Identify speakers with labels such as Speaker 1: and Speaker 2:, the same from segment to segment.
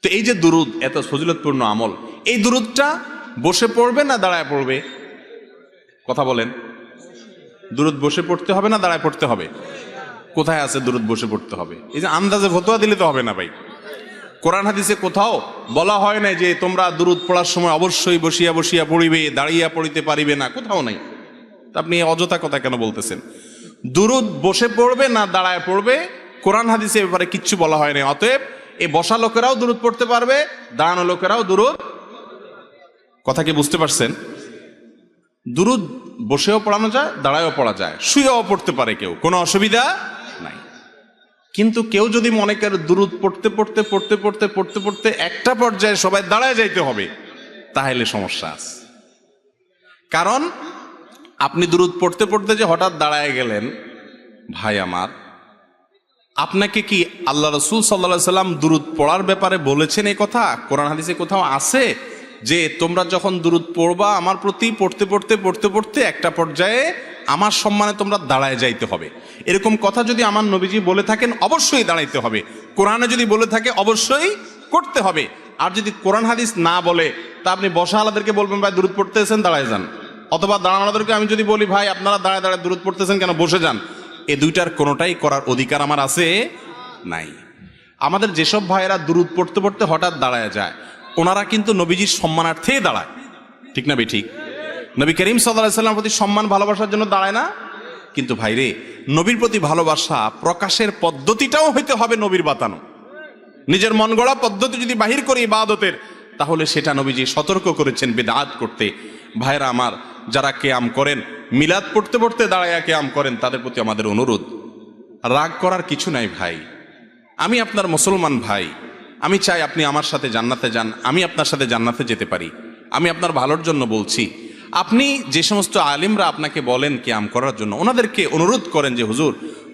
Speaker 1: তো এই যে দুরুদ এত ফজিলতপূর্ণ আমল, এই দুরুদটা বসে পড়বে না দাঁড়ায় পড়বে? কথা বলেন। দুরুদ বসে পড়তে হবে না দাঁড়ায় পড়তে হবে? কোথায় আছে দুরুদ বসে পড়তে হবে? এই যে আন্দাজে ফতোয়া দিলে তো হবে না ভাই। কোরআন হাদিসে কোথাও বলা হয় না যে তোমরা দুরুদ পড়ার সময় অবশ্যই বসিয়া বসিয়া পড়িবে, দাঁড়িয়া পড়িতে পারিবে না, কোথাও নাই। আপনি অযথা কথা কেন বলতেছেন? দুরুদ বসে পড়বে না দাঁড়ায় পড়বে, কোরআন হাদিসে ব্যাপারে কিচ্ছু বলা হয় না। অতএব এই বসা লোকেরাও দুরুদ পড়তে পারবে, দাঁড়ানো লোকেরাও দুরুদ। কথা কি বুঝতে পারছেন? দুরুদ বসেও পড়ানো যায়, দাঁড়ায়ও পড়া যায়, শুয়েও পড়তে পারে কেউ, কোনো অসুবিধা নাই। কিন্তু কেউ যদি মনে করে দুরুদ পড়তে পড়তে পড়তে পড়তে পড়তে পড়তে একটা পর্যায়ে সবাই দাঁড়ায় যাইতে হবে, তাহলে সমস্যা আছে। কারণ আপনি দুরুদ পড়তে পড়তে যে হঠাৎ দাঁড়ায় গেলেন, ভাই আমার, আপনাকে কি আল্লাহ রাসূল সাল্লাল্লাহু আলাইহি সাল্লাম দুরুদ পড়ার ব্যাপারে বলেছেন? এই কথা কোরআন হাদিসে কোথাও আছে যে তোমরা যখন দুরুদ পড়বা আমার প্রতি, পড়তে পড়তে পড়তে পড়তে একটা পর্যায়ে আমার সম্মানে তোমরা দাঁড়ায় যাইতে হবে, এরকম কথা যদি আমার নবীজি বলে থাকেন অবশ্যই দাঁড়াইতে হবে। কোরআনে যদি বলে থাকে অবশ্যই করতে হবে। আর যদি কোরআন হাদিস না বলে, তা আপনি বসা আলাদেরকে বলবেন ভাই দুরুদ পড়তেছেন দাঁড়ায় যান, অথবা দাঁড়ানোদেরকে আমি যদি বলি ভাই আপনারা দাঁড়ায় দাঁড়ায় দুরুদ পড়তেছেন কেন, বসে যান, এই দুইটার কোনোটাই করার অধিকার আমার আছে নাই। আমাদের যেসব ভাইয়েরা দুরুদ পড়তে পড়তে হঠাৎ দাঁড়ায় যায়, ওনারা কিন্তু নবীজির সম্মানার্থে দাঁড়ায়, ঠিক না ঠিক? নবী করিম সাল্লাল্লাহু আলাইহি সাল্লামের প্রতি সম্মান ভালোবাসার জন্য দাঁড়ায় না। কিন্তু ভাইরে, নবীর প্রতি ভালোবাসা প্রকাশের পদ্ধতিটাও হইতে হবে নবীর বাতানো। নিজের মন গড়া পদ্ধতি যদি বাহির করি ইবাদতের, তাহলে সেটা নবীজি সতর্ক করেছেন বিদআত করতে। ভাইরা আমার, যারা কিয়াম করেন, মিলাদ পড়তে পড়তে দাঁড়ায়া কিয়াম করেন, তাদের প্রতি আমাদের অনুরোধ, রাগ করার কিছু নাই ভাই। আমি আপনার মুসলমান ভাই, আমি চাই আপনি আমার সাথে জান্নাতে যান, আমি আপনার সাথে জান্নাতে যেতে পারি। আমি আপনার ভালোর জন্য বলছি। আপনি যে সমস্ত আলিমরা আপনাকে বলেন কিয়াম করার জন্য, ওনাদেরকে অনুরোধ করেন যে হুজুর,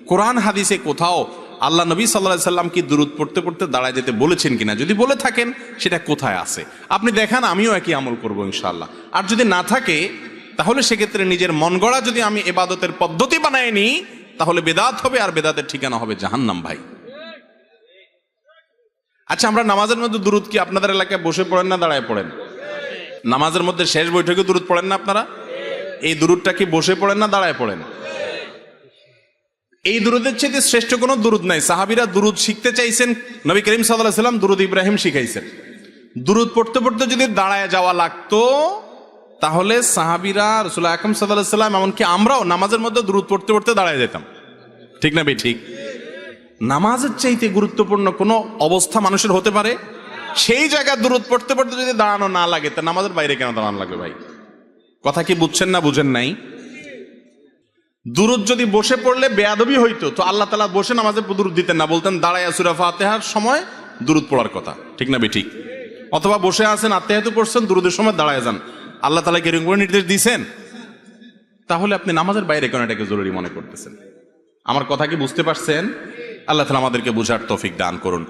Speaker 1: কোরআন হাদিসে কোথাও আল্লাহ নবী সাল্লাল্লাহু আলাইহি সাল্লাম কি দুরুদ পড়তে পড়তে দাঁড়ায় যেতে বলেছেন কিনা, যদি বলে থাকেন সেটা কোথায় আছে আপনি দেখান, আমিও একই আমল করবো ইনশাআল্লাহ। আর যদি না থাকে, তাহলে সেক্ষেত্রে নিজের মন গড়া যদি আমি ইবাদতের পদ্ধতি বানায় নিই, তাহলে বেদাত হবে, আর বেদাতের ঠিকানা হবে জাহান্নাম ভাই। আচ্ছা, আমরা নামাজের মধ্যে দুরুদ কি আপনাদের এলাকায় বসে পড়েন না দাঁড়ায় পড়েন? নামাজের মধ্যে শেষ বৈঠকে দুরুদ পড়েন না আপনারা? এই দুরুদটা কি বসে পড়েন না দাঁড়ায় পড়েন? এই দুরুদের চেয়ে শ্রেষ্ঠ কোনো দুরুদ নাই। সাহাবীরা দুরুদ শিখতে চাইছেন, নবী করিম সাল্লাল্লাহু আলাইহি সাল্লাম দুরুদ ইব্রাহিম শিখাইছেন। দুরুদ পড়তে পড়তে যদি দাঁড়ায় যাওয়া লাগতো, তাহলে সাহাবীরা, রাসূল আকরাম সাল্লাল্লাহু আলাইহি সাল্লাম, এমনকি আমরাও নামাজের মধ্যে দুরুদ পড়তে পড়তে দাঁড়ায় যেতাম, ঠিক না ভাই? ঠিক। নামাজের চাইতে গুরুত্বপূর্ণ কোনো অবস্থা মানুষের হতে পারে? সেই জায়গায় দুরুদ পড়তে পড়তে যদি দাঁড়ানো না লাগে, তা নামাজের বাইরে কেন দাঁড়ানো লাগবে ভাই? কথা কি বুঝছেন না বুঝেন নাই? দুরুদ যদি বসে পড়লে বেয়াদবি হইতো, তো আল্লাহ তাআলা বসে নামাজে দুরুদ দিতেন না, বলতেন দাঁড়ায়া সূরা ফাতিহার সময় দুরুদ পড়ার কথা, ঠিক না ভাই? ঠিক। অথবা বসে আছেন, আত্তাহিয়াতু পড়ছেন, দুরুদের সময় দাঁড়ায় যান, আল্লাহ তাআলা কি এরকম করে নির্দেশ দিয়েছেন? তাহলে আপনি নামাজের বাইরে কেন এটাকে জরুরি মনে করতেছেন? আমার কথা কি বুঝতে পারছেন? আল্লাহ তাআলা আমাদেরকে বুঝার তৌফিক দান করুন।